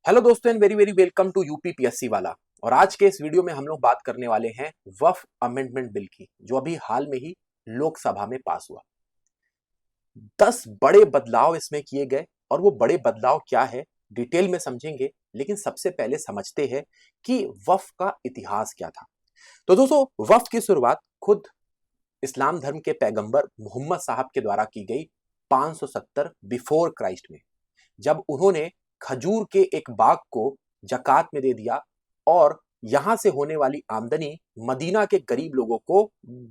Hello दोस्तों and very very welcome to UPPSC वाला। और आज के इस वीडियो में हम लोग बात करने वाले हैं वक्फ अमेंडमेंट बिल की, जो अभी हाल में ही लोकसभा में पास हुआ। 10 बड़े बदलाव इसमें किए गए और वो बड़े बदलाव क्या है डिटेल में समझेंगे। लेकिन सबसे पहले समझते हैं कि वक्फ का इतिहास क्या था। तो दोस्तों, वक्फ की शुरुआत खुद इस्लाम धर्म के पैगंबर मोहम्मद साहब के द्वारा की गई 570 बिफोर क्राइस्ट में, जब उन्होंने खजूर के एक बाग को जकात में दे दिया और यहां से होने वाली आमदनी मदीना के गरीब लोगों को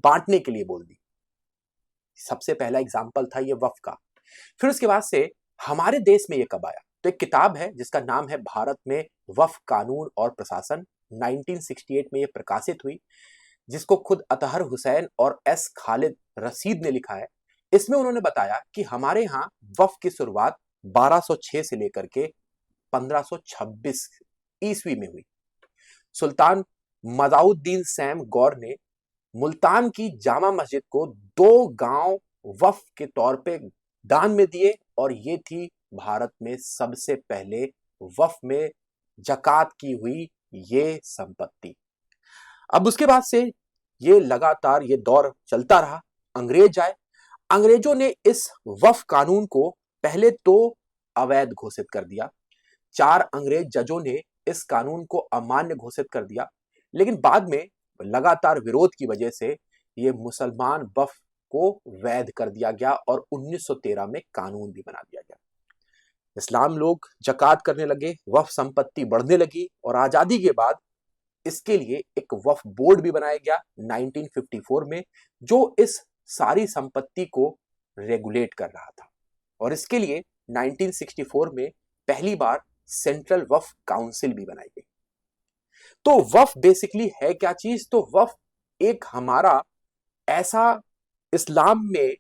बांटने के लिए बोल दी। सबसे पहला एग्जाम्पल था ये वक्फ का। फिर उसके बाद से हमारे देश में ये कब आया, तो एक किताब है जिसका नाम है भारत में वक्फ कानून और प्रशासन। 1968 में ये प्रकाशित हुई, जिसको खुद अतहर हुसैन और एस खालिद रशीद ने लिखा है। इसमें उन्होंने बताया कि हमारे यहाँ वक्फ की शुरुआत 1206 से लेकर के 1526 ईस्वी में हुई। सुल्तान मदाउद्दीन सैम गौर ने मुल्तान की जामा मस्जिद को 2 गांव वक्फ के तौर पे दान में दिए, और ये थी भारत में सबसे पहले वक्फ में जकात की हुई ये संपत्ति। अब उसके बाद से ये लगातार ये दौर चलता रहा। अंग्रेज आए। अंग्रेजों ने इस वक्फ कानून को पहले तो अवैध घोषित कर दिया। 4 अंग्रेज जजों ने इस कानून को अमान्य घोषित कर दिया, लेकिन बाद में लगातार विरोध की वजह से ये मुसलमान वक्फ को वैध कर दिया गया और 1913 में कानून भी बना दिया गया। इस्लाम लोग जकात करने लगे, वक्फ संपत्ति बढ़ने लगी, और आजादी के बाद इसके लिए एक वक्फ बोर्ड भी बनाया गया 1954 में, जो इस सारी संपत्ति को रेगुलेट कर रहा था। और इसके लिए 1964 में पहली बार सेंट्रल वक्फ काउंसिल भी बनाई गई। तो वक्फ बेसिकली है क्या चीज? तो वक्फ एक हमारा ऐसा इस्लाम में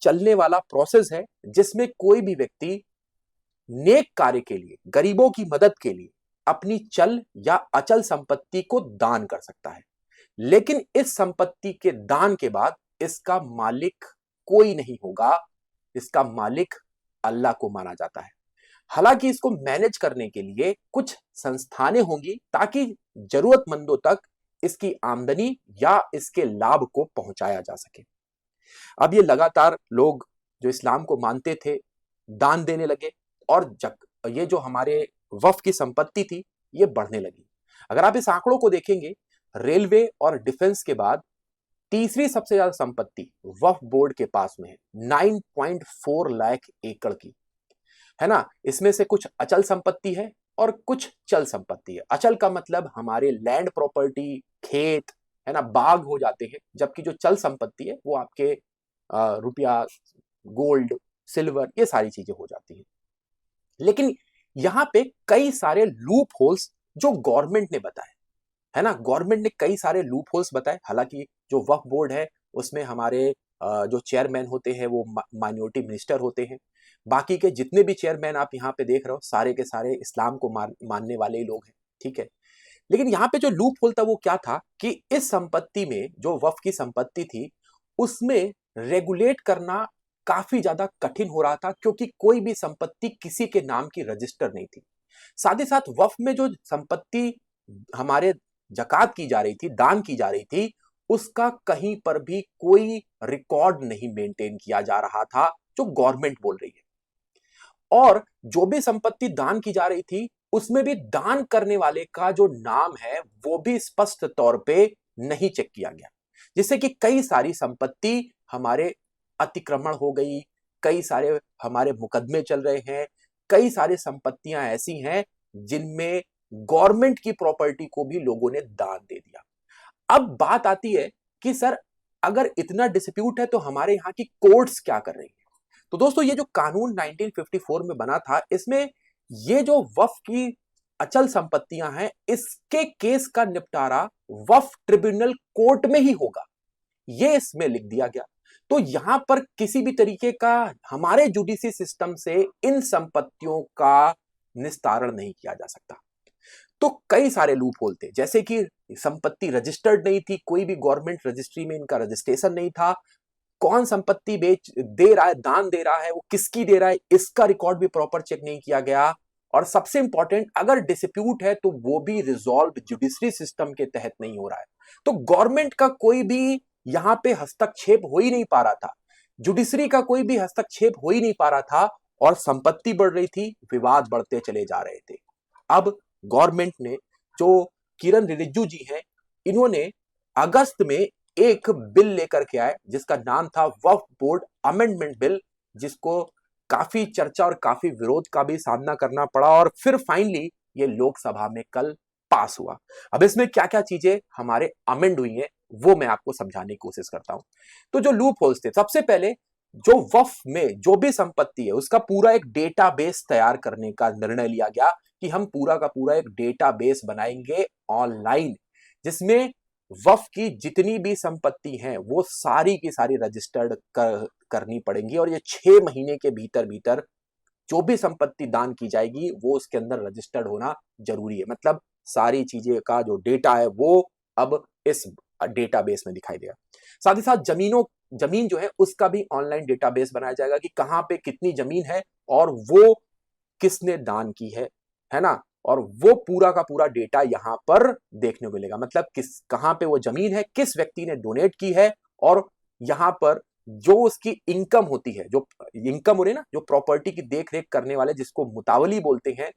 चलने वाला प्रोसेस है जिसमें कोई भी व्यक्ति नेक कार्य के लिए, गरीबों की मदद के लिए अपनी चल या अचल संपत्ति को दान कर सकता है। लेकिन इस संपत्ति के दान के बाद इसका मालिक कोई नहीं होगा, इसका मालिक अल्लाह को माना जाता है। हालांकि इसको मैनेज करने के लिए कुछ संस्थानें होंगी ताकि जरूरतमंदों तक इसकी आमदनी या इसके लाभ को पहुंचाया जा सके। अब ये लगातार लोग जो इस्लाम को मानते थे दान देने लगे, और ये जो हमारे वक्फ की संपत्ति थी ये बढ़ने लगी। अगर आप इस आंकड़ों को देखेंगे, रेलवे और डिफेंस के बाद तीसरी सबसे ज्यादा संपत्ति वक्फ बोर्ड के पास में है, 9.4 लाख एकड़ की, है ना। इसमें से कुछ अचल संपत्ति है और कुछ चल संपत्ति है। अचल का मतलब हमारे लैंड प्रॉपर्टी, खेत, है ना, बाग हो जाते हैं, जबकि जो चल संपत्ति है वो आपके रुपया, गोल्ड, सिल्वर, ये सारी चीजें हो जाती हैं। लेकिन यहां पे कई सारे लूप होल्स जो गवर्नमेंट ने बताए, है ना, गवर्नमेंट ने कई सारे लूप होल्स बताए। हालांकि जो वक्फ बोर्ड है उसमें हमारे जो चेयरमैन होते हैं वो माइनॉरिटी मिनिस्टर होते हैं। बाकी के जितने भी चेयरमैन आप यहाँ पे देख रहे हो सारे के सारे इस्लाम को मानने वाले ही लोग हैं, ठीक है। लेकिन यहाँ पे जो लूप होल था वो क्या था कि इस संपत्ति में, जो वक्फ की संपत्ति थी, उसमें रेगुलेट करना काफी ज्यादा कठिन हो रहा था, क्योंकि कोई भी संपत्ति किसी के नाम की रजिस्टर नहीं थी। साथ ही साथ वक्फ में जो संपत्ति हमारे जकात की जा रही थी, दान की जा रही थी, उसका कहीं पर भी कोई रिकॉर्ड नहीं मेंटेन किया जा रहा था, जो गवर्नमेंट बोल रही है। और जो भी संपत्ति दान की जा रही थी उसमें भी दान करने वाले का जो नाम है वो भी स्पष्ट तौर पे नहीं चेक किया गया, जिससे कि कई सारी संपत्ति हमारे अतिक्रमण हो गई, कई सारे हमारे मुकदमे चल रहे हैं, कई सारी संपत्तियां ऐसी हैं जिनमें गवर्नमेंट की प्रॉपर्टी को भी लोगों ने दान दे दिया। अब बात आती है कि सर, अगर इतना डिस्प्यूट है तो हमारे यहाँ की कोर्ट्स क्या कर रही है? तो दोस्तों, ये जो कानून 1954 में बना था, इसमें ये जो वक्फ की अचल संपत्तियां हैं, इसके केस का निपटारा वक्फ ट्रिब्यूनल कोर्ट में ही होगा, ये इसमें लिख दिया गया। तो यहां पर किसी भी तरीके का हमारे जुडिशरी सिस्टम से इन संपत्तियों का निस्तारण नहीं किया जा सकता। तो कई सारे लूप होल थे, जैसे कि संपत्ति रजिस्टर्ड नहीं थी, कोई भी गवर्नमेंट रजिस्ट्री में इनका रजिस्ट्रेशन नहीं था, कौन संपत्ति बेच दे रहा है, दान दे रहा है, वो किसकी दे रहा है, इसका रिकॉर्ड भी प्रॉपर चेक नहीं किया गया। और सबसे इंपॉर्टेंट, अगर डिस्प्यूट है तो वो भी रिजॉल्व जुडिशरी सिस्टम के तहत नहीं हो रहा है। तो गवर्नमेंट का कोई भी यहां पे हस्तक्षेप हो ही नहीं पा रहा था, जुडिशरी का कोई भी हस्तक्षेप हो ही नहीं पा रहा था, और संपत्ति बढ़ रही थी, विवाद बढ़ते चले जा रहे थे। अब गवर्नमेंट ने, जो किरण रिजिजू जी हैं, इन्होंने अगस्त में एक बिल लेकर के आए जिसका नाम था वक्फ बोर्ड अमेंडमेंट बिल, जिसको काफी चर्चा और काफी विरोध का भी सामना करना पड़ा, और फिर फाइनली ये लोकसभा में कल पास हुआ। अब इसमें क्या क्या चीजें हमारे अमेंड हुई हैं वो मैं आपको समझाने की कोशिश करता हूं। तो जो लूप होल्स थे, सबसे पहले जो वक्फ में जो भी संपत्ति है उसका पूरा एक डेटाबेस तैयार करने का निर्णय लिया गया कि हम पूरा का पूरा एक डेटाबेस बनाएंगे ऑनलाइन, जिसमें वक्फ की जितनी भी संपत्ति हैं वो सारी की सारी रजिस्टर्ड करनी पड़ेंगी, और ये 6 महीने के भीतर भीतर जो भी संपत्ति दान की जाएगी वो उसके अंदर रजिस्टर्ड होना जरूरी है। मतलब सारी चीजें का जो डेटा है वो अब इस डेटाबेस में दिखाई देगा। साथ ही साथ जमीन जो है उसका भी ऑनलाइन डेटाबेस बनाया जाएगा कि कहां पे कितनी जमीन है और वो किसने दान की है ना, और वो पूरा का पूरा डेटा यहां पर देखने को मिलेगा। मतलब कहां पे वो जमीन है, किस व्यक्ति ने डोनेट की है, और यहां पर जो उसकी इनकम होती है, जो इनकम हो रही है ना, जो प्रॉपर्टी की देख रेख करने वाले जिसको मुतावली बोलते हैं,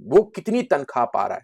वो कितनी तनख्वाह पा रहा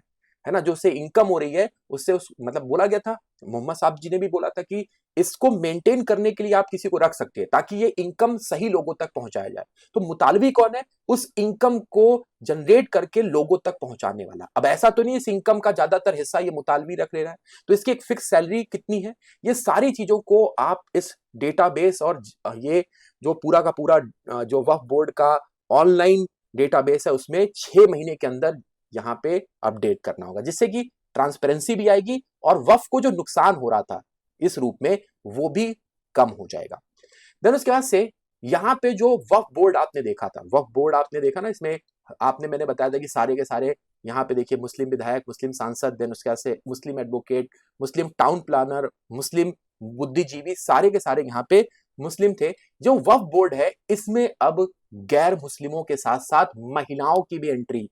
है ना, जो उससे इनकम हो रही है उससे मतलब बोला गया था, मोहम्मद साहब जी ने भी बोला था कि इसको मेंटेन करने के लिए आप किसी को रख सकते हैं ताकि ये इनकम सही लोगों तक पहुंचाया जाए। तो मुतालबी कौन है? उस इनकम को जनरेट करके लोगों तक पहुंचाने वाला। अब ऐसा तो नहीं इस इनकम का ज्यादातर हिस्सा ये मुतालबी रख ले रहा है, तो इसकी एक फिक्स सैलरी कितनी है, ये सारी चीजों को आप इस डेटाबेस और ये जो पूरा का पूरा जो वक्फ बोर्ड का ऑनलाइन डेटाबेस है उसमें 6 महीने के अंदर यहां पे अपडेट करना होगा, जिससे कि ट्रांसपेरेंसी भी आएगी और वक्फ को जो नुकसान हो रहा था इस रूप में वो भी कम हो जाएगा। देन उसके बाद से यहां पे जो वक्फ बोर्ड आपने देखा था, वक्फ बोर्ड आपने देखा ना, इसमें मैंने बताया था कि सारे के सारे यहाँ पे देखिए मुस्लिम विधायक, मुस्लिम सांसद, देन उसके बाद से मुस्लिम एडवोकेट, मुस्लिम टाउन प्लानर, मुस्लिम बुद्धिजीवी, सारे के सारे यहाँ पे मुस्लिम थे। जो वक्फ बोर्ड है इसमें अब गैर मुस्लिमों के साथ साथ महिलाओं की भी एंट्री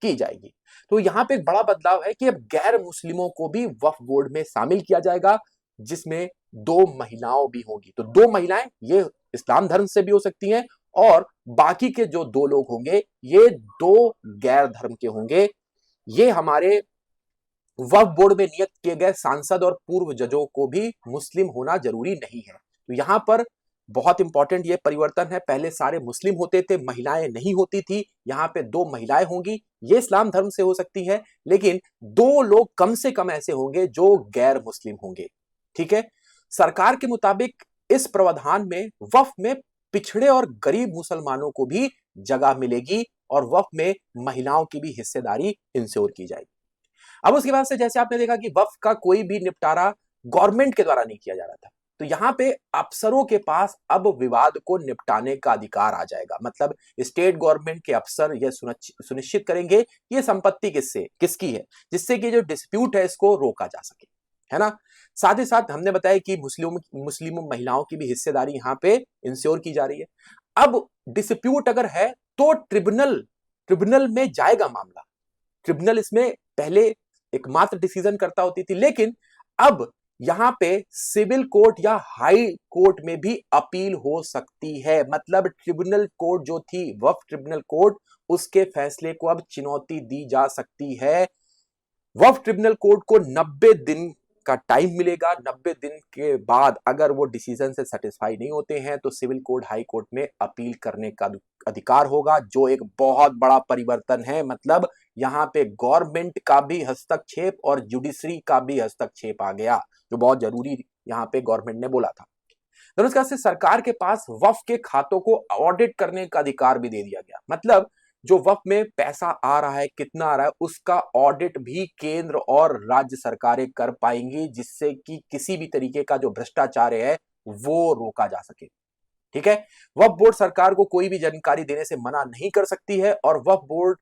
की जाएगी। तो यहां पे एक बड़ा बदलाव है कि अब गैर मुस्लिमों को भी वक्फ बोर्ड में शामिल किया जाएगा, जिसमें 2 महिलाओं भी होंगी। तो 2 महिलाएं ये इस्लाम धर्म से भी हो सकती हैं, और बाकी के जो 2 लोग होंगे ये 2 गैर धर्म के होंगे। ये हमारे वक्फ बोर्ड में नियुक्त किए गए सांसद और पूर्व जजों को भी मुस्लिम होना जरूरी नहीं है। तो यहां पर बहुत इंपॉर्टेंट ये परिवर्तन है, पहले सारे मुस्लिम होते थे, महिलाएं नहीं होती थी, यहां पे 2 महिलाएं होंगी। ये इस्लाम धर्म से हो सकती है, लेकिन 2 लोग कम से कम ऐसे होंगे जो गैर मुस्लिम होंगे। ठीक है, सरकार के मुताबिक इस प्रावधान में वक्फ में पिछड़े और गरीब मुसलमानों को भी जगह मिलेगी, और वक्फ में महिलाओं की भी हिस्सेदारी इंश्योर की जाएगी। अब उसके बाद से जैसे आपने देखा कि वक्फ का कोई भी निपटारा गवर्नमेंट के द्वारा नहीं किया जा रहा था, तो यहां पे अफसरों के पास अब विवाद को निपटाने का अधिकार आ जाएगा। मतलब स्टेट गवर्नमेंट के अफसर यह सुनिश्चित करेंगे कि ये संपत्ति किसकी है, जिससे कि जो डिस्प्यूट है इसको रोका जा सके, है ना। साथ ही साथ हमने बताया कि मुस्लिम महिलाओं की भी हिस्सेदारी यहां पे इंश्योर की जा रही है। अब डिस्प्यूट अगर है तो ट्रिब्यूनल में जाएगा मामला। ट्रिब्यूनल इसमें पहले एकमात्र डिसीजन करता होती थी, लेकिन अब यहां पे सिविल कोर्ट या हाई कोर्ट में भी अपील हो सकती है। मतलब ट्रिब्यूनल कोर्ट जो थी, वक्फ ट्रिब्यूनल कोर्ट, उसके फैसले को अब चुनौती दी जा सकती है। वक्फ ट्रिब्यूनल कोर्ट को 90 दिन का टाइम मिलेगा। 90 दिन के बाद अगर वो डिसीजन से सेटिस्फाई नहीं होते हैं तो सिविल कोर्ट, हाई कोर्ट में अपील करने का अधिकार होगा, जो एक बहुत बड़ा परिवर्तन है। मतलब यहां पे गवर्नमेंट का भी हस्तक्षेप और जुडिशरी का भी हस्तक्षेप आ गया, जो बहुत जरूरी यहां पे गवर्नमेंट ने बोला था। तो उसके बाद सरकार के पास वक्फ के खातों को ऑडिट करने का अधिकार भी दे दिया गया। मतलब जो वक्फ में पैसा आ रहा है, कितना आ रहा है, उसका ऑडिट भी केंद्र और राज्य सरकारें कर पाएंगी, जिससे कि किसी भी तरीके का जो भ्रष्टाचार है वो रोका जा सके। ठीक है, वक्फ बोर्ड सरकार को कोई भी जानकारी देने से मना नहीं कर सकती है, और वक्फ बोर्ड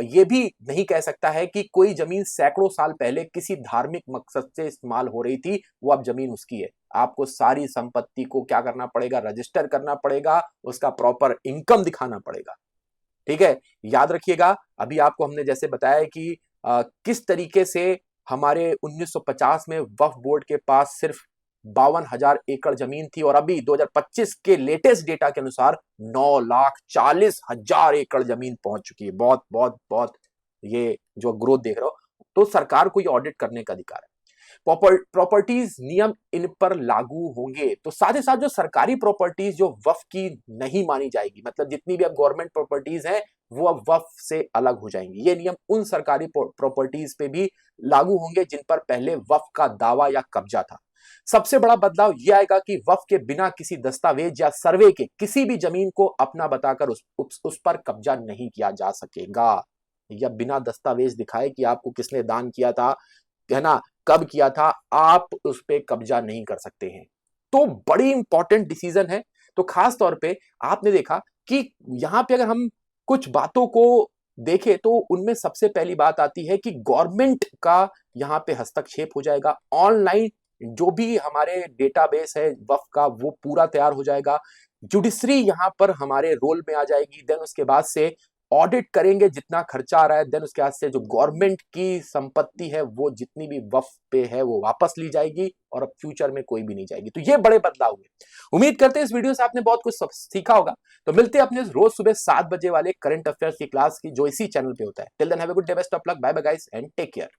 ये भी नहीं कह सकता है कि कोई जमीन सैकड़ों साल पहले किसी धार्मिक मकसद से इस्तेमाल हो रही थी, वो अब जमीन उसकी है। आपको सारी संपत्ति को क्या करना पड़ेगा? रजिस्टर करना पड़ेगा, उसका प्रॉपर इनकम दिखाना पड़ेगा। ठीक है, याद रखिएगा। अभी आपको हमने जैसे बताया कि किस तरीके से हमारे 1950 में वक्फ बोर्ड के पास सिर्फ 52,000 एकड़ जमीन थी और अभी 2025 के लेटेस्ट डेटा के अनुसार 9,40,000 एकड़ जमीन पहुंच चुकी है। बहुत बहुत बहुत ये जो ग्रोथ देख रहे हो, तो सरकार को ये ऑडिट करने का अधिकार है। प्रॉपर्टीज नियम इन पर लागू होंगे, तो साथ ही साथ जो सरकारी प्रॉपर्टीज जो वक्फ की नहीं मानी जाएगी, मतलब जितनी भी अब गवर्नमेंट प्रॉपर्टीज हैं वो अब वक्फ से अलग हो जाएंगी। ये नियम उन सरकारी प्रॉपर्टीज पे भी लागू होंगे जिन पर पहले वक्फ का दावा या कब्जा था। सबसे बड़ा बदलाव यह आएगा कि वक्फ के बिना किसी दस्तावेज या सर्वे के किसी भी जमीन को अपना बताकर उस पर कब्जा नहीं किया जा सकेगा, या बिना दस्तावेज दिखाए कि आपको किसने दान किया था, है ना, कब किया था, आप उस पर कब्जा नहीं कर सकते हैं। तो बड़ी इंपॉर्टेंट डिसीजन है। तो खास तौर पे आपने देखा कि यहां पे अगर हम कुछ बातों को देखें तो उनमें सबसे पहली बात आती है कि गवर्नमेंट का यहां पे हस्तक्षेप हो जाएगा। ऑनलाइन जो भी हमारे डेटाबेस है वक्फ का वो पूरा तैयार हो जाएगा। जुडिशरी यहां पर हमारे रोल में आ जाएगी। देन उसके बाद से ऑडिट करेंगे जितना खर्चा आ रहा है, देन उसके बाद से जो गवर्नमेंट की संपत्ति है वो जितनी भी वक्फ पे है वो वापस ली जाएगी और अब फ्यूचर में कोई भी नहीं जाएगी। तो ये बड़े बदलाव हुए। उम्मीद करते हैं इस वीडियो से आपने बहुत कुछ सीखा होगा। तो मिलते हैं अपने रोज सुबह 7 बजे वाले करंट अफेयर्स की क्लास की, जो इसी चैनल पे होता है। Till then have a good day, best of luck, bye bye guys and take care.